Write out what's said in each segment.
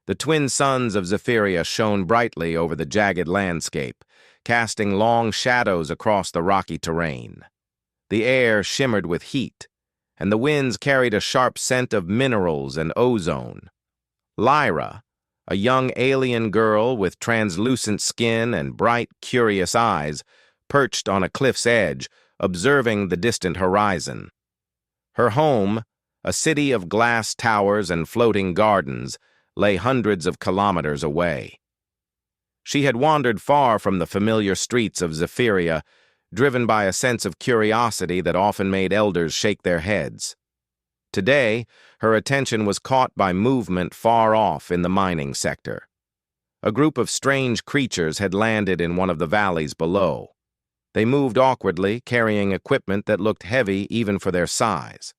The twin suns of Zephyria shone brightly over the jagged landscape, casting long shadows across the rocky terrain. The air shimmered with heat, and the winds carried a sharp scent of minerals and ozone. Lyra, a young alien girl with translucent skin and bright, curious eyes, perched on a cliff's edge, observing the distant horizon. Her home, a city of glass towers and floating gardens, lay hundreds of kilometers away. She had wandered far from the familiar streets of Zephyria, driven by a sense of curiosity that often made elders shake their heads. Today, her attention was caught by movement far off in the mining sector. A group of strange creatures had landed in one of the valleys below. They moved awkwardly, carrying equipment that looked heavy even for their size.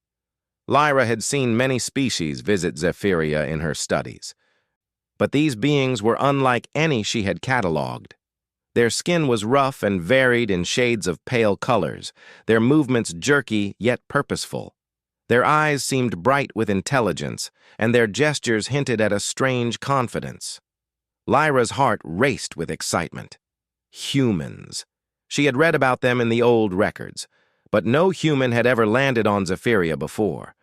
Lyra had seen many species visit Zephyria in her studies, but these beings were unlike any she had catalogued. Their skin was rough and varied in shades of pale colors, their movements jerky yet purposeful. Their eyes seemed bright with intelligence, and their gestures hinted at a strange confidence. Lyra's heart raced with excitement. Humans. She had read about them in the old records, but no human had ever landed on Zephyria before.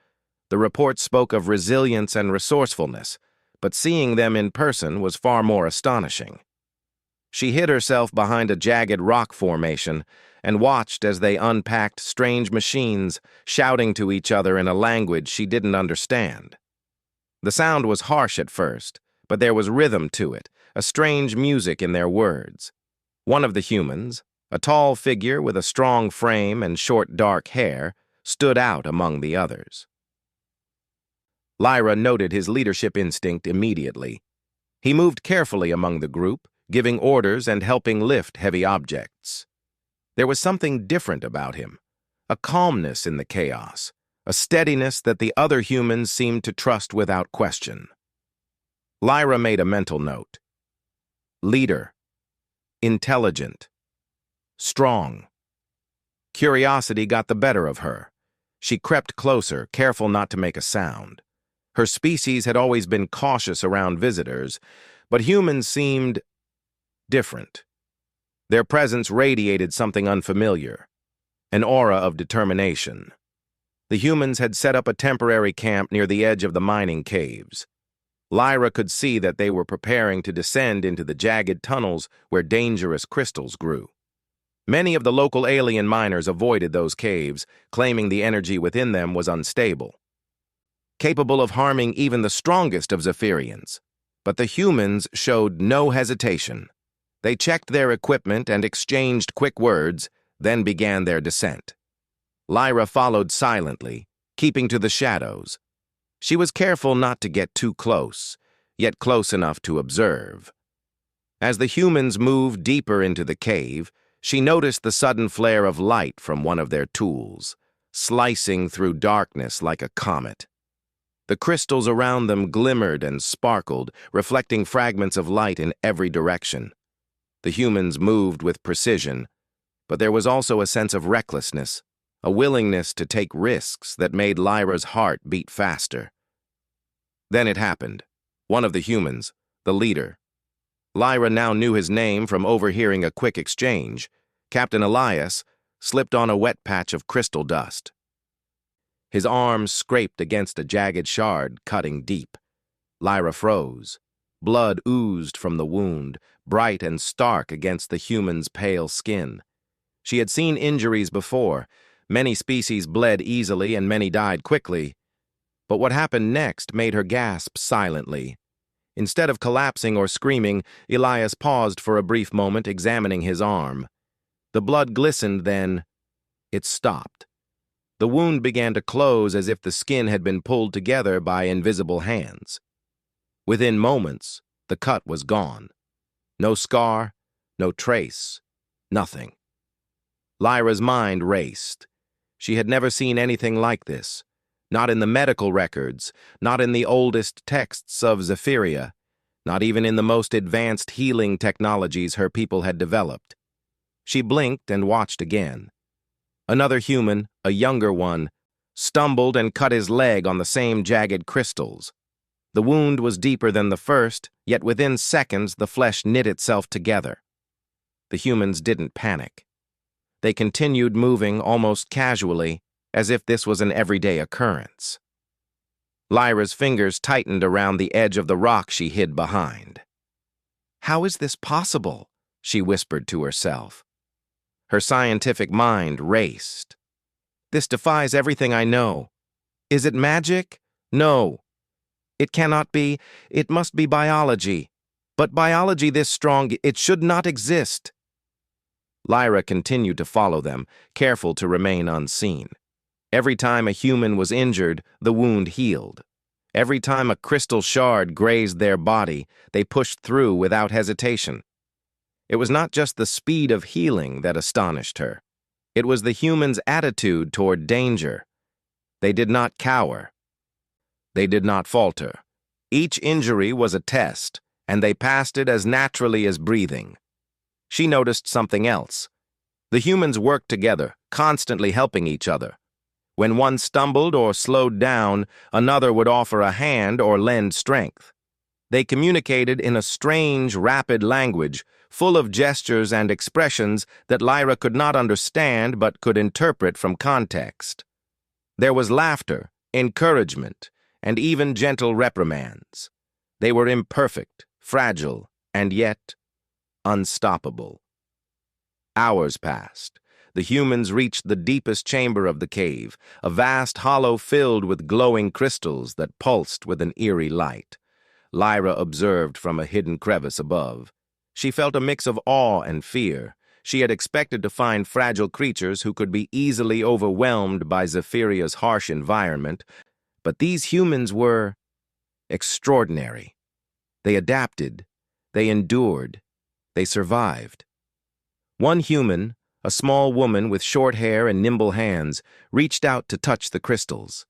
The reports spoke of resilience and resourcefulness, but seeing them in person was far more astonishing. She hid herself behind a jagged rock formation and watched as they unpacked strange machines, shouting to each other in a language she didn't understand. The sound was harsh at first, but there was rhythm to it, a strange music in their words. One of the humans, a tall figure with a strong frame and short dark hair, stood out among the others. Lyra noted his leadership instinct immediately. He moved carefully among the group, giving orders and helping lift heavy objects. There was something different about him, a calmness in the chaos, a steadiness that the other humans seemed to trust without question. Lyra made a mental note. Leader. Intelligent. Strong. Curiosity got the better of her. She crept closer, careful not to make a sound. Her species had always been cautious around visitors, but humans seemed different. Their presence radiated something unfamiliar, an aura of determination. The humans had set up a temporary camp near the edge of the mining caves. Lyra could see that they were preparing to descend into the jagged tunnels where dangerous crystals grew. Many of the local alien miners avoided those caves, claiming the energy within them was unstable, capable of harming even the strongest of Zephyrians. But the humans showed no hesitation. They checked their equipment and exchanged quick words, then began their descent. Lyra followed silently, keeping to the shadows. She was careful not to get too close, yet close enough to observe. As the humans moved deeper into the cave, she noticed the sudden flare of light from one of their tools, slicing through darkness like a comet. The crystals around them glimmered and sparkled, reflecting fragments of light in every direction. The humans moved with precision, but there was also a sense of recklessness, a willingness to take risks that made Lyra's heart beat faster. Then it happened. One of the humans, the leader. Lyra now knew his name from overhearing a quick exchange. Captain Elias slipped on a wet patch of crystal dust. His arms scraped against a jagged shard, cutting deep. Lyra froze. Blood oozed from the wound, bright and stark against the human's pale skin. She had seen injuries before. Many species bled easily and many died quickly. But what happened next made her gasp silently. Instead of collapsing or screaming, Elias paused for a brief moment, examining his arm. The blood glistened, then it stopped. The wound began to close as if the skin had been pulled together by invisible hands. Within moments, the cut was gone. No scar, no trace, nothing. Lyra's mind raced. She had never seen anything like this. Not in the medical records, not in the oldest texts of Zephyria, not even in the most advanced healing technologies her people had developed. She blinked and watched again. Another human, a younger one, stumbled and cut his leg on the same jagged crystals. The wound was deeper than the first, yet within seconds the flesh knit itself together. The humans didn't panic. They continued moving almost casually, as if this was an everyday occurrence. Lyra's fingers tightened around the edge of the rock she hid behind. "How is this possible?" she whispered to herself. Her scientific mind raced. "This defies everything I know. Is it magic? No. It cannot be. It must be biology. But biology this strong, it should not exist." Lyra continued to follow them, careful to remain unseen. Every time a human was injured, the wound healed. Every time a crystal shard grazed their body, they pushed through without hesitation. It was not just the speed of healing that astonished her. It was the humans' attitude toward danger. They did not cower. They did not falter. Each injury was a test, and they passed it as naturally as breathing. She noticed something else. The humans worked together, constantly helping each other. When one stumbled or slowed down, another would offer a hand or lend strength. They communicated in a strange, rapid language, full of gestures and expressions that Lyra could not understand but could interpret from context. There was laughter, encouragement, and even gentle reprimands. They were imperfect, fragile, and yet unstoppable. Hours passed. The humans reached the deepest chamber of the cave, a vast hollow filled with glowing crystals that pulsed with an eerie light. Lyra observed from a hidden crevice above. She felt a mix of awe and fear. She had expected to find fragile creatures who could be easily overwhelmed by Zephyria's harsh environment, but these humans were extraordinary. They adapted, they endured, they survived. One human, a small woman with short hair and nimble hands, reached out to touch the crystals.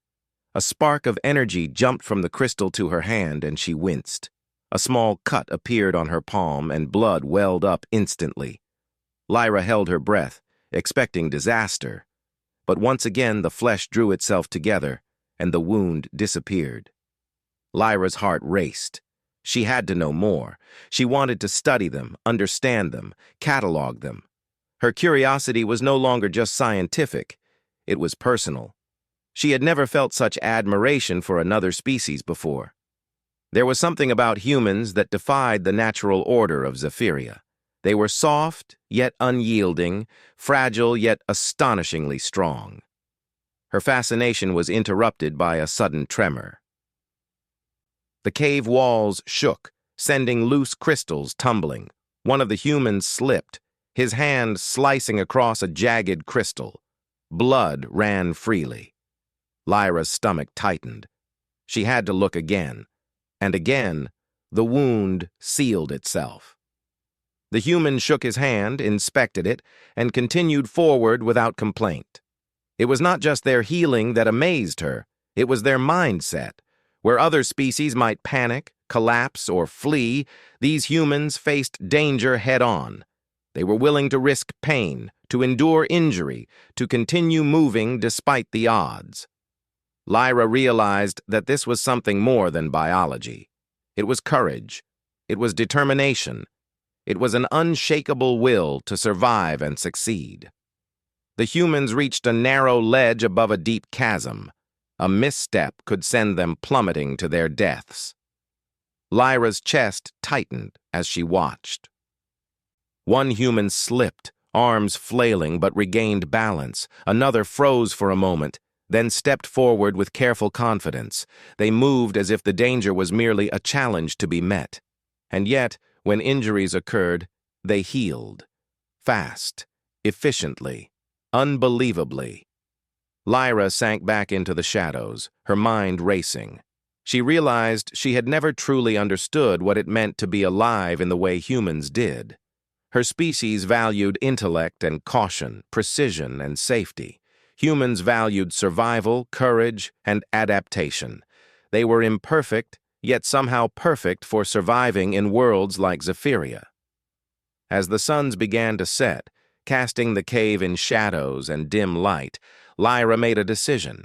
A spark of energy jumped from the crystal to her hand, and she winced. A small cut appeared on her palm, and blood welled up instantly. Lyra held her breath, expecting disaster. But once again the flesh drew itself together, and the wound disappeared. Lyra's heart raced. She had to know more. She wanted to study them, understand them, catalog them. Her curiosity was no longer just scientific. It was personal. She had never felt such admiration for another species before. There was something about humans that defied the natural order of Zephyria. They were soft, yet unyielding, fragile, yet astonishingly strong. Her fascination was interrupted by a sudden tremor. The cave walls shook, sending loose crystals tumbling. One of the humans slipped, his hand slicing across a jagged crystal. Blood ran freely. Lyra's stomach tightened. She had to look again, and again the wound sealed itself. The human shook his hand, inspected it, and continued forward without complaint. It was not just their healing that amazed her, it was their mindset. Where other species might panic, collapse, or flee, these humans faced danger head-on. They were willing to risk pain, to endure injury, to continue moving despite the odds. Lyra realized that this was something more than biology. It was courage. It was determination. It was an unshakable will to survive and succeed. The humans reached a narrow ledge above a deep chasm. A misstep could send them plummeting to their deaths. Lyra's chest tightened as she watched. One human slipped, arms flailing but regained balance. Another froze for a moment, then stepped forward with careful confidence. They moved as if the danger was merely a challenge to be met. And yet, when injuries occurred, they healed. Fast, efficiently, unbelievably. Lyra sank back into the shadows, her mind racing. She realized she had never truly understood what it meant to be alive in the way humans did. Her species valued intellect and caution, precision and safety. Humans valued survival, courage, and adaptation. They were imperfect, yet somehow perfect for surviving in worlds like Zephyria. As the suns began to set, casting the cave in shadows and dim light, Lyra made a decision.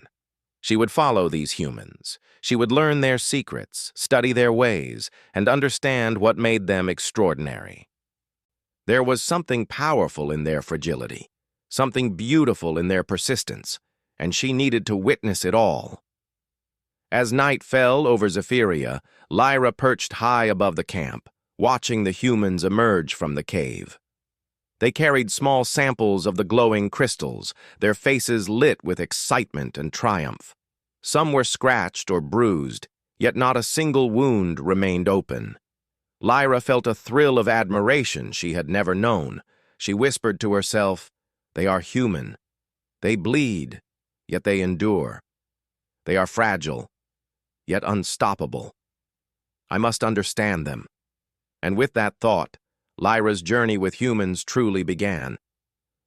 She would follow these humans. She would learn their secrets, study their ways, and understand what made them extraordinary. There was something powerful in their fragility, something beautiful in their persistence, and she needed to witness it all. As night fell over Zephyria, Lyra perched high above the camp, watching the humans emerge from the cave. They carried small samples of the glowing crystals, their faces lit with excitement and triumph. Some were scratched or bruised, yet not a single wound remained open. Lyra felt a thrill of admiration she had never known. She whispered to herself, "They are human. They bleed, yet they endure. They are fragile, yet unstoppable. I must understand them." And with that thought, Lyra's journey with humans truly began.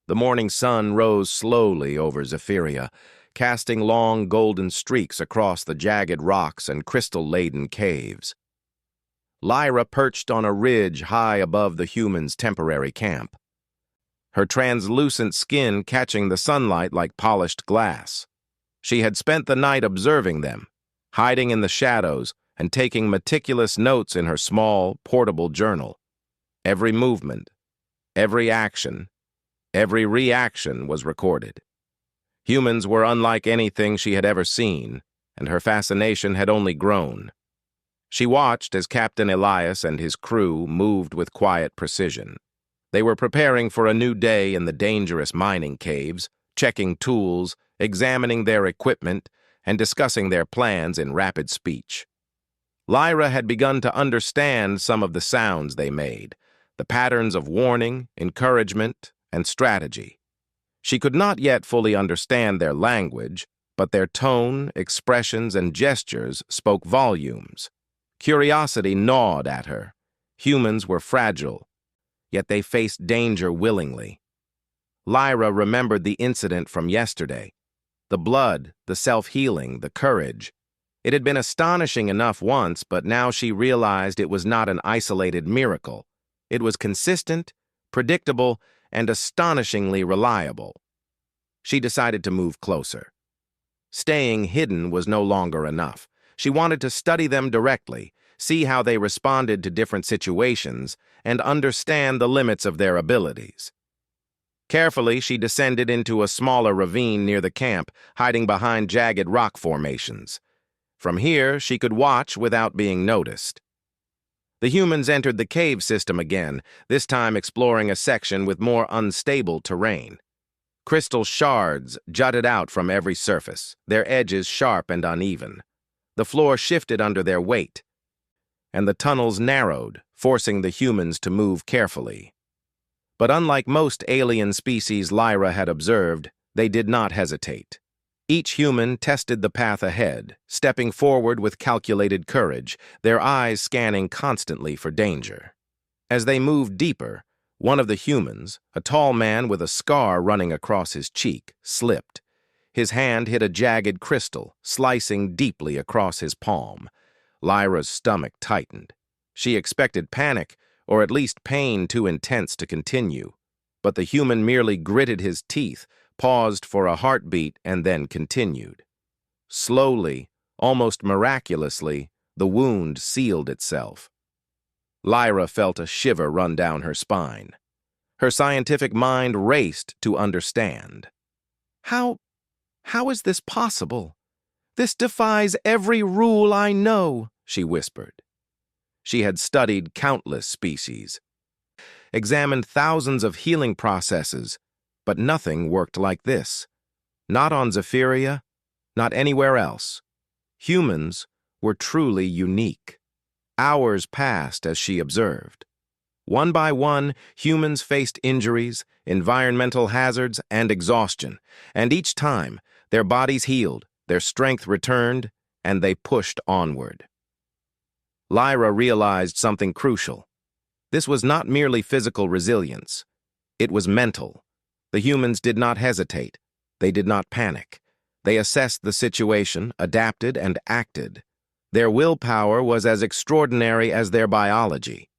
The morning sun rose slowly over Zephyria, casting long golden streaks across the jagged rocks and crystal-laden caves. Lyra perched on a ridge high above the humans' temporary camp, her translucent skin catching the sunlight like polished glass. She had spent the night observing them, hiding in the shadows and taking meticulous notes in her small, portable journal. Every movement, every action, every reaction was recorded. Humans were unlike anything she had ever seen, and her fascination had only grown. She watched as Captain Elias and his crew moved with quiet precision. They were preparing for a new day in the dangerous mining caves, checking tools, examining their equipment, and discussing their plans in rapid speech. Lyra had begun to understand some of the sounds they made, the patterns of warning, encouragement, and strategy. She could not yet fully understand their language, but their tone, expressions, and gestures spoke volumes. Curiosity gnawed at her. Humans were fragile, yet they faced danger willingly. Lyra remembered the incident from yesterday. The blood, the self-healing, the courage. It had been astonishing enough once, but now she realized it was not an isolated miracle. It was consistent, predictable, and astonishingly reliable. She decided to move closer. Staying hidden was no longer enough. She wanted to study them directly, see how they responded to different situations, and understand the limits of their abilities. Carefully, she descended into a smaller ravine near the camp, hiding behind jagged rock formations. From here, she could watch without being noticed. The humans entered the cave system again, this time exploring a section with more unstable terrain. Crystal shards jutted out from every surface, their edges sharp and uneven. The floor shifted under their weight, and the tunnels narrowed, forcing the humans to move carefully. But unlike most alien species Lyra had observed, they did not hesitate. Each human tested the path ahead, stepping forward with calculated courage, their eyes scanning constantly for danger. As they moved deeper, one of the humans, a tall man with a scar running across his cheek, slipped. His hand hit a jagged crystal, slicing deeply across his palm. Lyra's stomach tightened. She expected panic, or at least pain too intense to continue. But the human merely gritted his teeth, paused for a heartbeat, and then continued. Slowly, almost miraculously, the wound sealed itself. Lyra felt a shiver run down her spine. Her scientific mind raced to understand. How is this possible? This defies every rule I know, she whispered. She had studied countless species, examined thousands of healing processes, but nothing worked like this. Not on Zephyria, not anywhere else. Humans were truly unique. Hours passed as she observed. One by one, humans faced injuries, environmental hazards, and exhaustion, and each time, their bodies healed, their strength returned, and they pushed onward. Lyra realized something crucial. This was not merely physical resilience. It was mental. The humans did not hesitate. They did not panic. They assessed the situation, adapted, and acted. Their willpower was as extraordinary as their biology.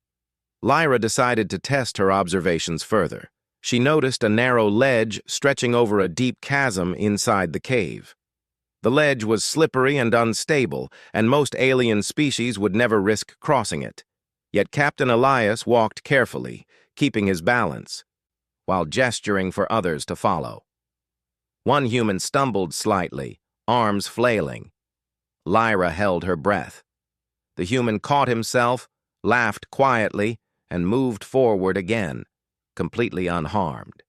Lyra decided to test her observations further. She noticed a narrow ledge stretching over a deep chasm inside the cave. The ledge was slippery and unstable, and most alien species would never risk crossing it. Yet Captain Elias walked carefully, keeping his balance, while gesturing for others to follow. One human stumbled slightly, arms flailing. Lyra held her breath. The human caught himself, laughed quietly, and moved forward again, completely unharmed.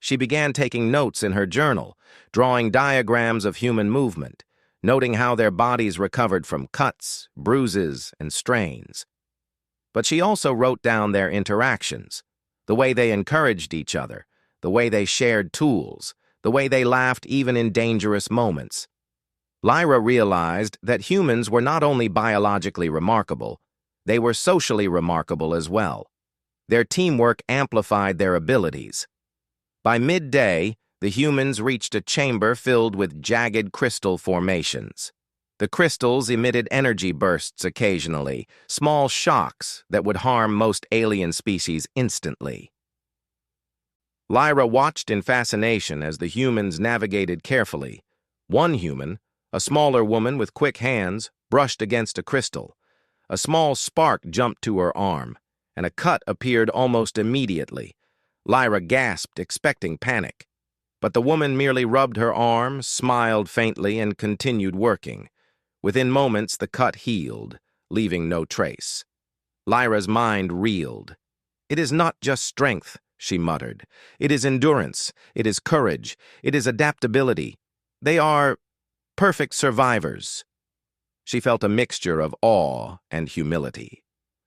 She began taking notes in her journal, drawing diagrams of human movement, noting how their bodies recovered from cuts, bruises, and strains. But she also wrote down their interactions, the way they encouraged each other, the way they shared tools, the way they laughed even in dangerous moments. Lyra realized that humans were not only biologically remarkable, they were socially remarkable as well. Their teamwork amplified their abilities. By midday, the humans reached a chamber filled with jagged crystal formations. The crystals emitted energy bursts occasionally, small shocks that would harm most alien species instantly. Lyra watched in fascination as the humans navigated carefully. One human, a smaller woman with quick hands, brushed against a crystal. A small spark jumped to her arm, and a cut appeared almost immediately. Lyra gasped, expecting panic. But the woman merely rubbed her arm, smiled faintly, and continued working. Within moments, the cut healed, leaving no trace. Lyra's mind reeled. "It is not just strength," she muttered. "It is endurance. It is courage. It is adaptability. They are perfect survivors." She felt a mixture of awe and humility.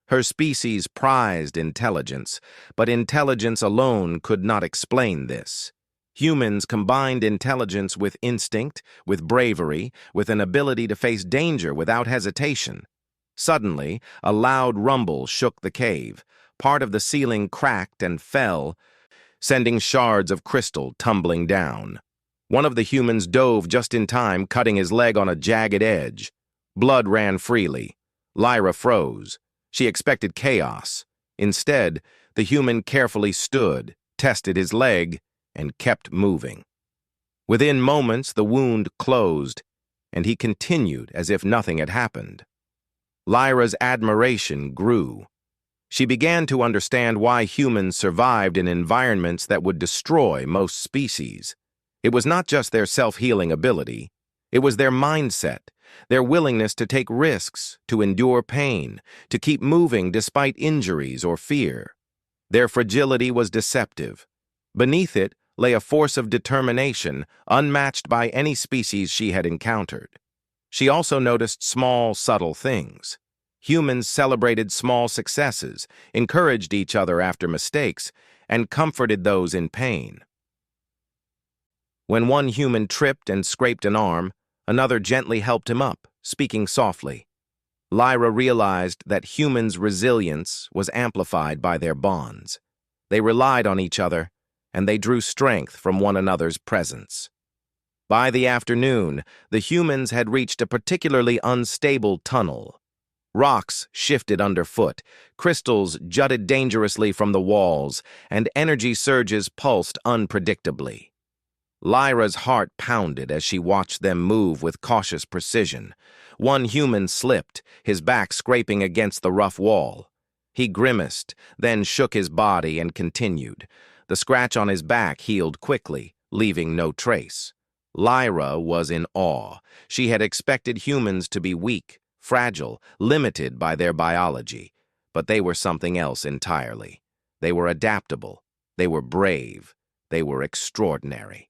Her species prized intelligence, but intelligence alone could not explain this. Humans combined intelligence with instinct, with bravery, with an ability to face danger without hesitation. Suddenly, a loud rumble shook the cave. Part of the ceiling cracked and fell, sending shards of crystal tumbling down. One of the humans dove just in time, cutting his leg on a jagged edge. Blood ran freely. Lyra froze. She expected chaos. Instead, the human carefully stood, tested his leg, and kept moving. Within moments, the wound closed, and he continued as if nothing had happened. Lyra's admiration grew. She began to understand why humans survived in environments that would destroy most species. It was not just their self-healing ability. It was their mindset, their willingness to take risks, to endure pain, to keep moving despite injuries or fear. Their fragility was deceptive. Beneath it lay a force of determination unmatched by any species she had encountered. She also noticed small, subtle things. Humans celebrated small successes, encouraged each other after mistakes, and comforted those in pain. When one human tripped and scraped an arm, another gently helped him up, speaking softly. Lyra realized that humans' resilience was amplified by their bonds. They relied on each other, and they drew strength from one another's presence. By the afternoon, the humans had reached a particularly unstable tunnel. Rocks shifted underfoot, crystals jutted dangerously from the walls, and energy surges pulsed unpredictably. Lyra's heart pounded as she watched them move with cautious precision. One human slipped, his back scraping against the rough wall. He grimaced, then shook his body and continued. The scratch on his back healed quickly, leaving no trace. Lyra was in awe. She had expected humans to be weak, fragile, limited by their biology. But they were something else entirely. They were adaptable. They were brave. They were extraordinary.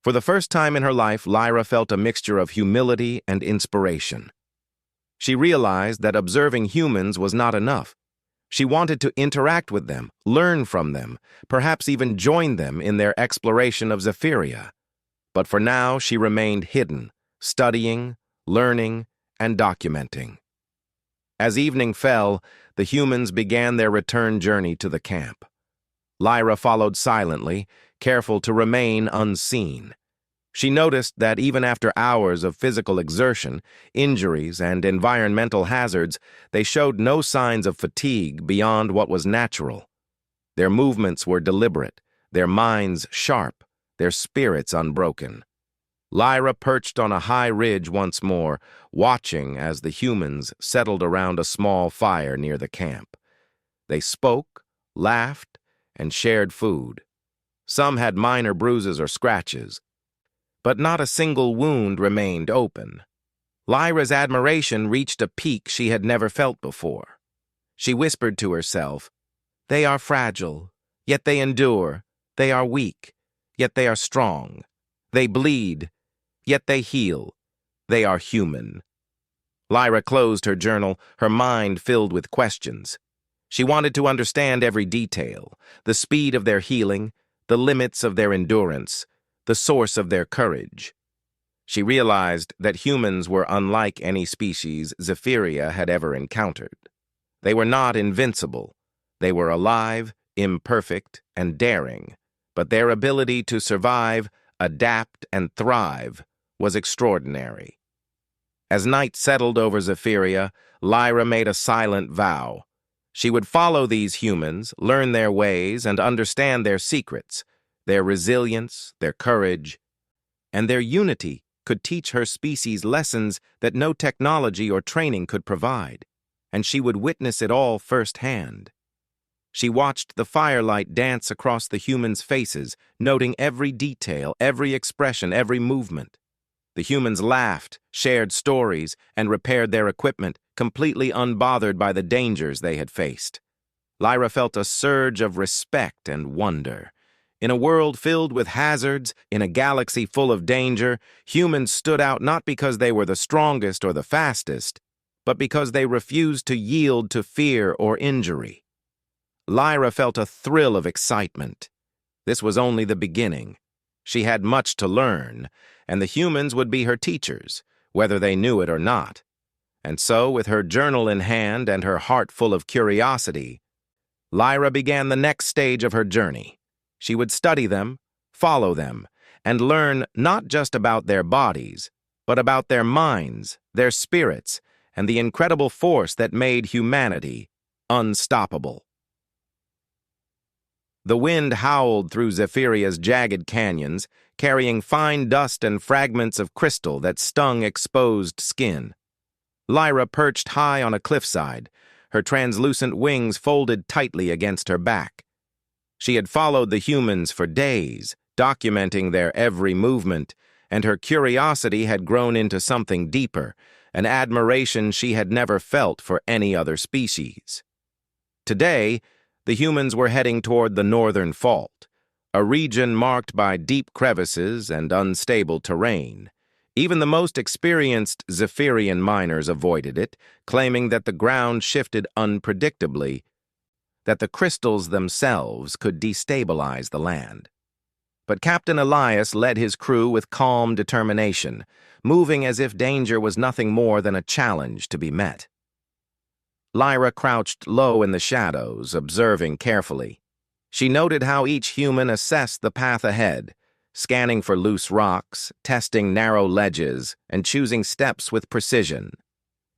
For the first time in her life, Lyra felt a mixture of humility and inspiration. She realized that observing humans was not enough. She wanted to interact with them, learn from them, perhaps even join them in their exploration of Zephyria. But for now, she remained hidden, studying, learning, and documenting. As evening fell, the humans began their return journey to the camp. Lyra followed silently, careful to remain unseen. She noticed that even after hours of physical exertion, injuries, and environmental hazards, they showed no signs of fatigue beyond what was natural. Their movements were deliberate, their minds sharp, their spirits unbroken. Lyra perched on a high ridge once more, watching as the humans settled around a small fire near the camp. They spoke, laughed, and shared food. Some had minor bruises or scratches, but not a single wound remained open. Lyra's admiration reached a peak she had never felt before. She whispered to herself, "They are fragile, yet they endure. They are weak, yet they are strong. They bleed, yet they heal. They are human." Lyra closed her journal, her mind filled with questions. She wanted to understand every detail, the speed of their healing, the limits of their endurance, the source of their courage. She realized that humans were unlike any species Zephyria had ever encountered. They were not invincible. They were alive, imperfect, and daring, but their ability to survive, adapt, and thrive was extraordinary. As night settled over Zephyria, Lyra made a silent vow. She would follow these humans, learn their ways, and understand their secrets. Their resilience, their courage, and their unity could teach her species lessons that no technology or training could provide, and she would witness it all firsthand. She watched the firelight dance across the humans' faces, noting every detail, every expression, every movement. The humans laughed, shared stories, and repaired their equipment, completely unbothered by the dangers they had faced. Lyra felt a surge of respect and wonder. In a world filled with hazards, in a galaxy full of danger, humans stood out not because they were the strongest or the fastest, but because they refused to yield to fear or injury. Lyra felt a thrill of excitement. This was only the beginning. She had much to learn, and the humans would be her teachers, whether they knew it or not. And so, with her journal in hand and her heart full of curiosity, Lyra began the next stage of her journey. She would study them, follow them, and learn not just about their bodies, but about their minds, their spirits, and the incredible force that made humanity unstoppable. The wind howled through Zephyria's jagged canyons, carrying fine dust and fragments of crystal that stung exposed skin. Lyra perched high on a cliffside, her translucent wings folded tightly against her back. She had followed the humans for days, documenting their every movement, and her curiosity had grown into something deeper, an admiration she had never felt for any other species. Today, the humans were heading toward the northern fault, a region marked by deep crevices and unstable terrain. Even the most experienced Zephyrian miners avoided it, claiming that the ground shifted unpredictably, that the crystals themselves could destabilize the land. But Captain Elias led his crew with calm determination, moving as if danger was nothing more than a challenge to be met. Lyra crouched low in the shadows, observing carefully. She noted how each human assessed the path ahead, scanning for loose rocks, testing narrow ledges, and choosing steps with precision.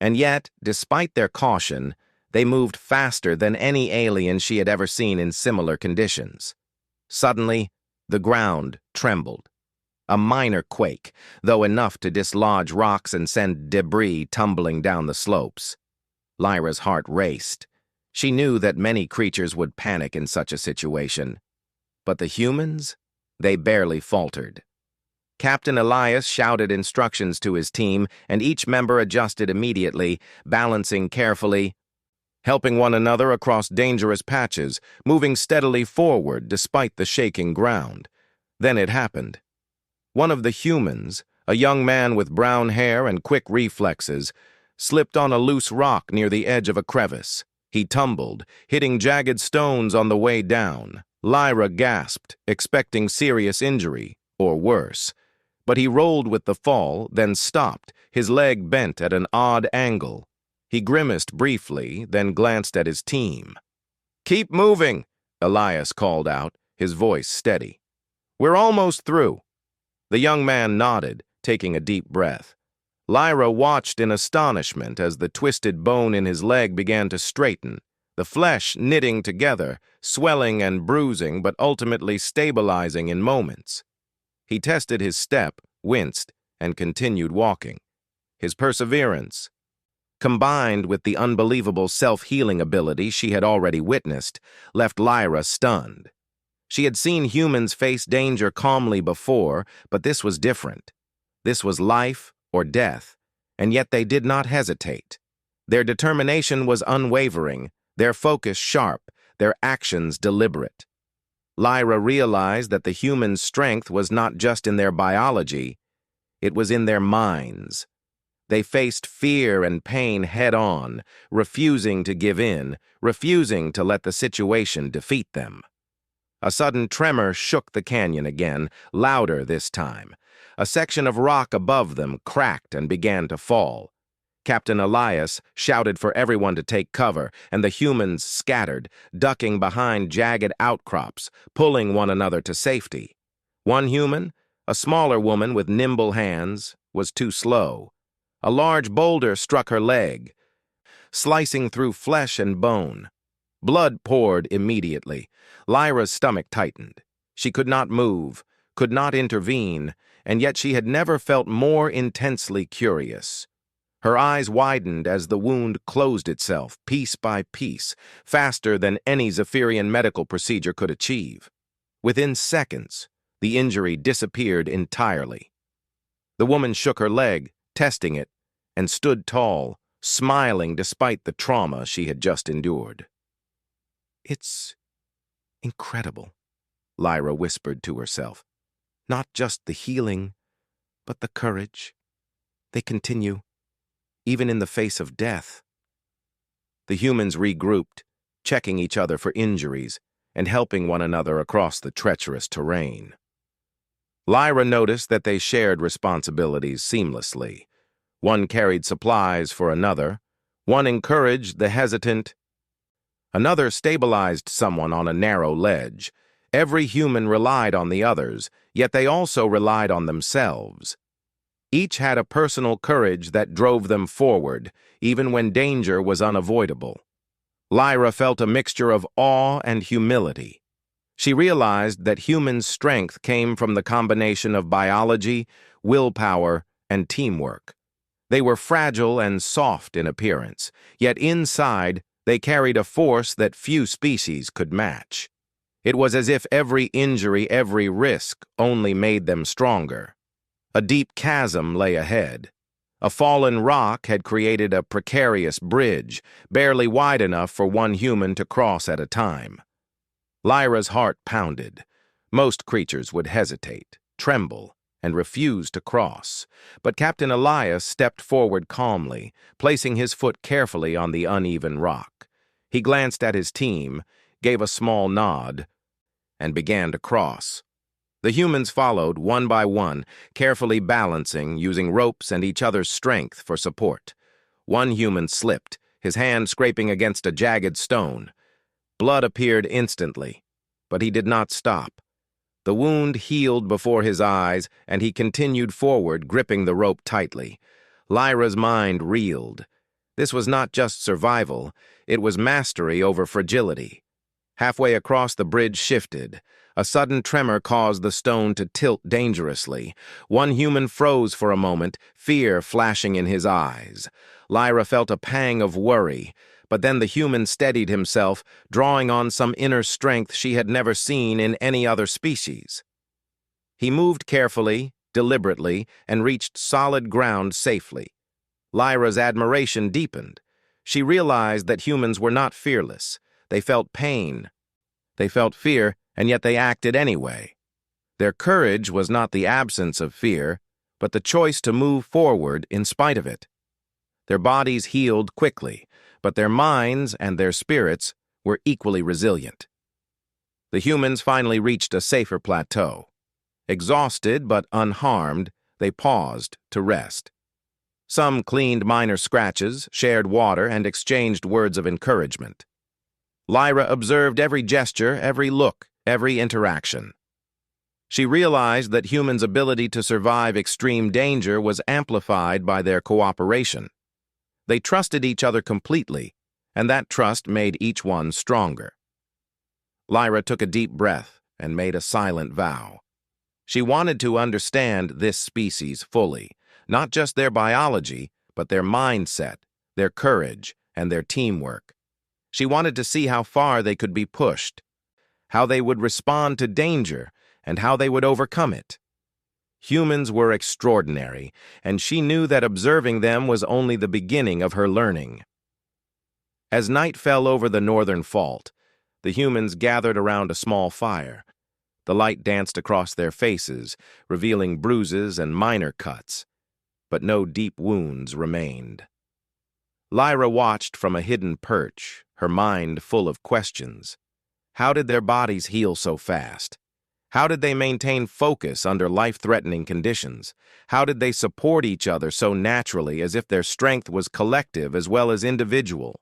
And yet, despite their caution, they moved faster than any alien she had ever seen in similar conditions. Suddenly, the ground trembled. A minor quake, though enough to dislodge rocks and send debris tumbling down the slopes. Lyra's heart raced. She knew that many creatures would panic in such a situation. But the humans? They barely faltered. Captain Elias shouted instructions to his team, and each member adjusted immediately, balancing carefully, helping one another across dangerous patches, moving steadily forward despite the shaking ground. Then it happened. One of the humans, a young man with brown hair and quick reflexes, slipped on a loose rock near the edge of a crevice. He tumbled, hitting jagged stones on the way down. Lyra gasped, expecting serious injury, or worse. But he rolled with the fall, then stopped, his leg bent at an odd angle. He grimaced briefly, then glanced at his team. "Keep moving," Elias called out, his voice steady. "We're almost through." The young man nodded, taking a deep breath. Lyra watched in astonishment as the twisted bone in his leg began to straighten, the flesh knitting together, swelling and bruising but ultimately stabilizing in moments. He tested his step, winced, and continued walking. His perseverance, combined with the unbelievable self-healing ability she had already witnessed, left Lyra stunned. She had seen humans face danger calmly before, but this was different. This was life or death, and yet they did not hesitate. Their determination was unwavering, their focus sharp, their actions deliberate. Lyra realized that the humans' strength was not just in their biology, it was in their minds. They faced fear and pain head-on, refusing to give in, refusing to let the situation defeat them. A sudden tremor shook the canyon again, louder this time. A section of rock above them cracked and began to fall. Captain Elias shouted for everyone to take cover, and the humans scattered, ducking behind jagged outcrops, pulling one another to safety. One human, a smaller woman with nimble hands, was too slow. A large boulder struck her leg, slicing through flesh and bone. Blood poured immediately. Lyra's stomach tightened. She could not move, could not intervene, and yet she had never felt more intensely curious. Her eyes widened as the wound closed itself, piece by piece, faster than any Zephyrian medical procedure could achieve. Within seconds, the injury disappeared entirely. The woman shook her leg, testing it, and stood tall, smiling despite the trauma she had just endured. "It's incredible," Lyra whispered to herself. "Not just the healing, but the courage. They continue, even in the face of death." The humans regrouped, checking each other for injuries and helping one another across the treacherous terrain. Lyra noticed that they shared responsibilities seamlessly. One carried supplies for another, one encouraged the hesitant, another stabilized someone on a narrow ledge. Every human relied on the others, yet they also relied on themselves. Each had a personal courage that drove them forward, even when danger was unavoidable. Lyra felt a mixture of awe and humility. She realized that human strength came from the combination of biology, willpower, and teamwork. They were fragile and soft in appearance, yet inside they carried a force that few species could match. It was as if every injury, every risk only made them stronger. A deep chasm lay ahead. A fallen rock had created a precarious bridge, barely wide enough for one human to cross at a time. Lyra's heart pounded. Most creatures would hesitate, tremble, and refuse to cross, but Captain Elias stepped forward calmly, placing his foot carefully on the uneven rock. He glanced at his team, gave a small nod, and began to cross. The humans followed, one by one, carefully balancing, using ropes and each other's strength for support. One human slipped, his hand scraping against a jagged stone. Blood appeared instantly, but he did not stop. The wound healed before his eyes, and he continued forward, gripping the rope tightly. Lyra's mind reeled. This was not just survival, it was mastery over fragility. Halfway across, the bridge shifted. A sudden tremor caused the stone to tilt dangerously. One human froze for a moment, fear flashing in his eyes. Lyra felt a pang of worry, but then the human steadied himself, drawing on some inner strength she had never seen in any other species. He moved carefully, deliberately, and reached solid ground safely. Lyra's admiration deepened. She realized that humans were not fearless. They felt pain. They felt fear, and yet they acted anyway. Their courage was not the absence of fear, but the choice to move forward in spite of it. Their bodies healed quickly, but their minds and their spirits were equally resilient. The humans finally reached a safer plateau. Exhausted but unharmed, they paused to rest. Some cleaned minor scratches, shared water, and exchanged words of encouragement. Lyra observed every gesture, every look, every interaction. She realized that humans' ability to survive extreme danger was amplified by their cooperation. They trusted each other completely, and that trust made each one stronger. Lyra took a deep breath and made a silent vow. She wanted to understand this species fully, not just their biology, but their mindset, their courage, and their teamwork. She wanted to see how far they could be pushed, how they would respond to danger, and how they would overcome it. Humans were extraordinary, and she knew that observing them was only the beginning of her learning. As night fell over the northern fault, the humans gathered around a small fire. The light danced across their faces, revealing bruises and minor cuts, but no deep wounds remained. Lyra watched from a hidden perch, her mind full of questions. How did their bodies heal so fast? How did they maintain focus under life-threatening conditions? How did they support each other so naturally, as if their strength was collective as well as individual?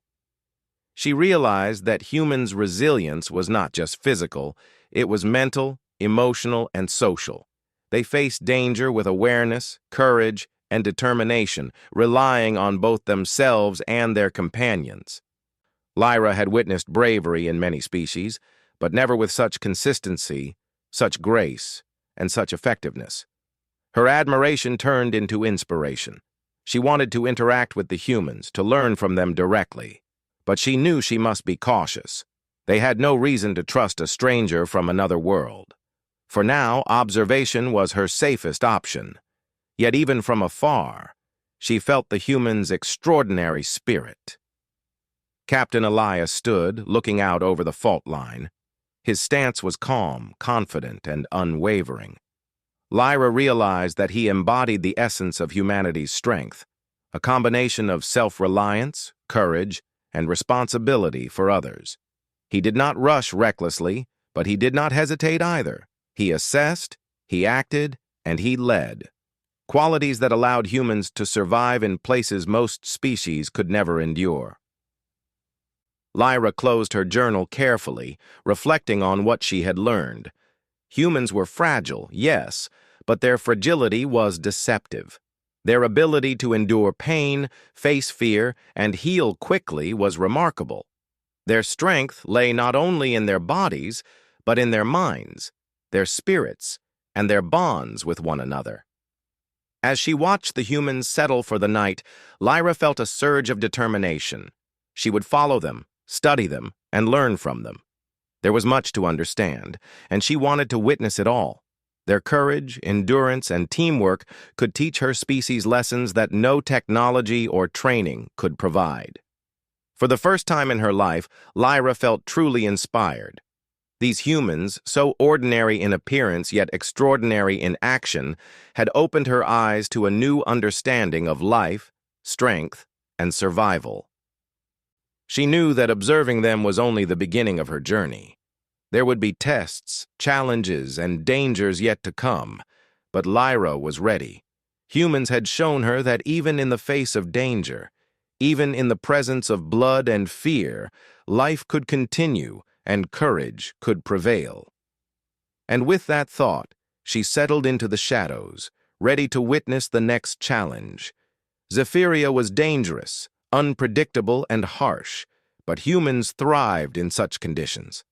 She realized that humans' resilience was not just physical, it was mental, emotional, and social. They faced danger with awareness, courage, and determination, relying on both themselves and their companions. Lyra had witnessed bravery in many species, but never with such consistency, such grace, and such effectiveness. Her admiration turned into inspiration. She wanted to interact with the humans, to learn from them directly. But she knew she must be cautious. They had no reason to trust a stranger from another world. For now, observation was her safest option. Yet even from afar, she felt the humans' extraordinary spirit. Captain Elias stood, looking out over the fault line. His stance was calm, confident, and unwavering. Lyra realized that he embodied the essence of humanity's strength, a combination of self-reliance, courage, and responsibility for others. He did not rush recklessly, but he did not hesitate either. He assessed, he acted, and he led. Qualities that allowed humans to survive in places most species could never endure. Lyra closed her journal carefully, reflecting on what she had learned. Humans were fragile, yes, but their fragility was deceptive. Their ability to endure pain, face fear, and heal quickly was remarkable. Their strength lay not only in their bodies, but in their minds, their spirits, and their bonds with one another. As she watched the humans settle for the night, Lyra felt a surge of determination. She would follow them, study them, and learn from them. There was much to understand, and she wanted to witness it all. Their courage, endurance, and teamwork could teach her species lessons that no technology or training could provide. For the first time in her life, Lyra felt truly inspired. These humans, so ordinary in appearance yet extraordinary in action, had opened her eyes to a new understanding of life, strength, and survival. She knew that observing them was only the beginning of her journey. There would be tests, challenges, and dangers yet to come, but Lyra was ready. Humans had shown her that even in the face of danger, even in the presence of blood and fear, life could continue and courage could prevail. And with that thought, she settled into the shadows, ready to witness the next challenge. Zephyria was dangerous, unpredictable, and harsh, but humans thrived in such conditions.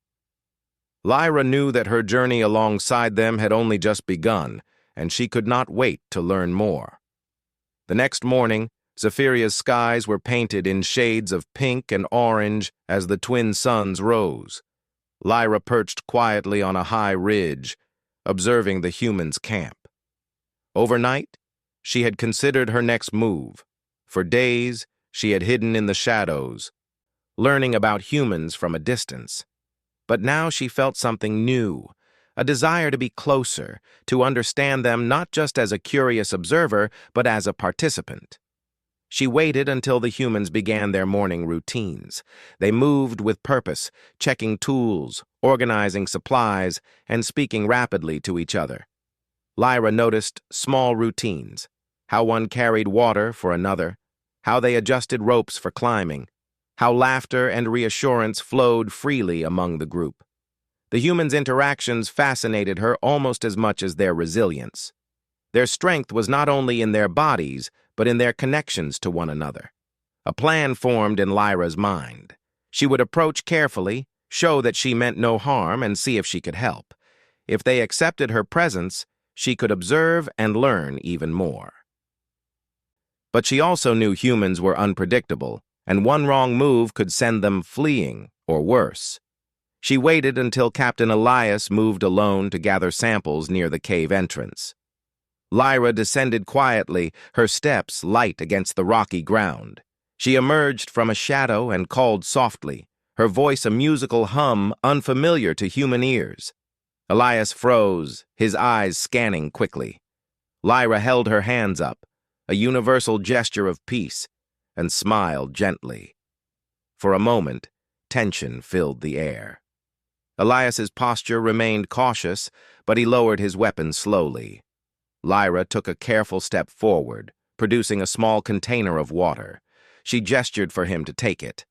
Lyra knew that her journey alongside them had only just begun, and she could not wait to learn more. The next morning, Zephyria's skies were painted in shades of pink and orange as the twin suns rose. Lyra perched quietly on a high ridge, observing the humans' camp. Overnight, she had considered her next move. For days, she had hidden in the shadows, learning about humans from a distance. But now she felt something new, a desire to be closer, to understand them not just as a curious observer, but as a participant. She waited until the humans began their morning routines. They moved with purpose, checking tools, organizing supplies, and speaking rapidly to each other. Lyra noticed small routines, how one carried water for another, how they adjusted ropes for climbing, how laughter and reassurance flowed freely among the group. The humans' interactions fascinated her almost as much as their resilience. Their strength was not only in their bodies, but in their connections to one another. A plan formed in Lyra's mind. She would approach carefully, show that she meant no harm, and see if she could help. If they accepted her presence, she could observe and learn even more. But she also knew humans were unpredictable, and one wrong move could send them fleeing, or worse. She waited until Captain Elias moved alone to gather samples near the cave entrance. Lyra descended quietly, her steps light against the rocky ground. She emerged from a shadow and called softly, her voice a musical hum unfamiliar to human ears. Elias froze, his eyes scanning quickly. Lyra held her hands up, a universal gesture of peace, and smiled gently. For a moment, tension filled the air. Elias's posture remained cautious, but he lowered his weapon slowly. Lyra took a careful step forward, producing a small container of water. She gestured for him to take it.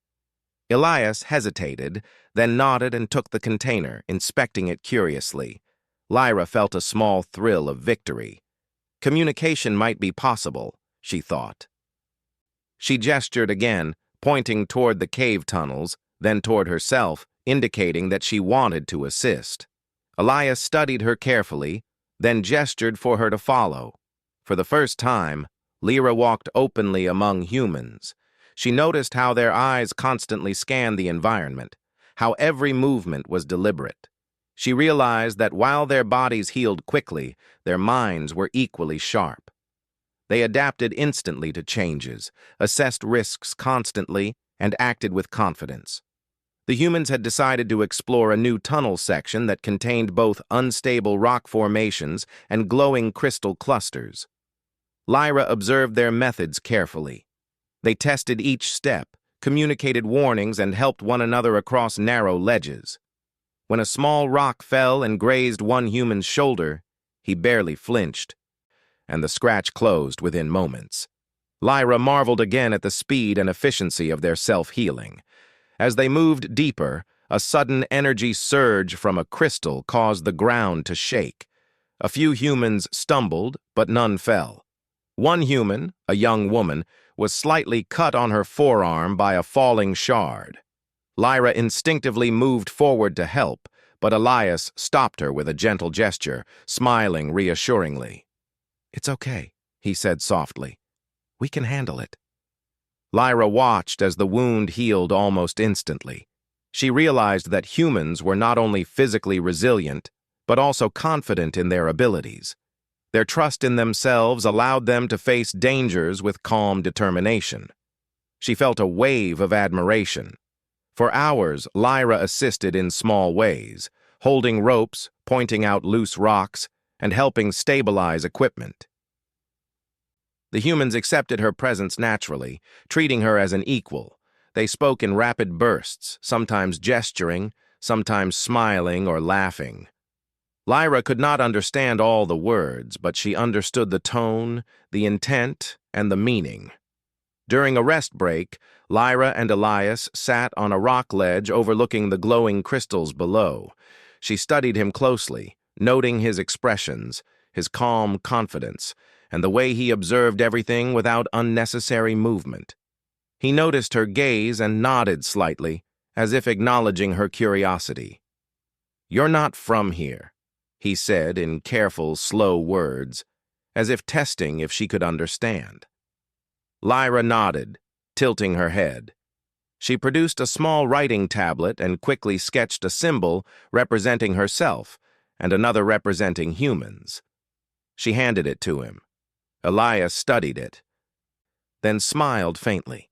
Elias hesitated, then nodded and took the container, inspecting it curiously. Lyra felt a small thrill of victory. Communication might be possible, she thought. She gestured again, pointing toward the cave tunnels, then toward herself, indicating that she wanted to assist. Elias studied her carefully, then gestured for her to follow. For the first time, Lyra walked openly among humans. She noticed how their eyes constantly scanned the environment, how every movement was deliberate. She realized that while their bodies healed quickly, their minds were equally sharp. They adapted instantly to changes, assessed risks constantly, and acted with confidence. The humans had decided to explore a new tunnel section that contained both unstable rock formations and glowing crystal clusters. Lyra observed their methods carefully. They tested each step, communicated warnings, and helped one another across narrow ledges. When a small rock fell and grazed one human's shoulder, he barely flinched, and the scratch closed within moments. Lyra marveled again at the speed and efficiency of their self-healing. As they moved deeper, a sudden energy surge from a crystal caused the ground to shake. A few humans stumbled, but none fell. One human, a young woman, was slightly cut on her forearm by a falling shard. Lyra instinctively moved forward to help, but Elias stopped her with a gentle gesture, smiling reassuringly. "It's okay," he said softly. "We can handle it." Lyra watched as the wound healed almost instantly. She realized that humans were not only physically resilient, but also confident in their abilities. Their trust in themselves allowed them to face dangers with calm determination. She felt a wave of admiration. For hours, Lyra assisted in small ways, holding ropes, pointing out loose rocks, and helping stabilize equipment. The humans accepted her presence naturally, treating her as an equal. They spoke in rapid bursts, sometimes gesturing, sometimes smiling or laughing. Lyra could not understand all the words, but she understood the tone, the intent, and the meaning. During a rest break, Lyra and Elias sat on a rock ledge overlooking the glowing crystals below. She studied him closely, noting his expressions, his calm confidence, and the way he observed everything without unnecessary movement. He noticed her gaze and nodded slightly, as if acknowledging her curiosity. "You're not from here," he said in careful, slow words, as if testing if she could understand. Lyra nodded, tilting her head. She produced a small writing tablet and quickly sketched a symbol representing herself and another representing humans. She handed it to him. Elias studied it, then smiled faintly.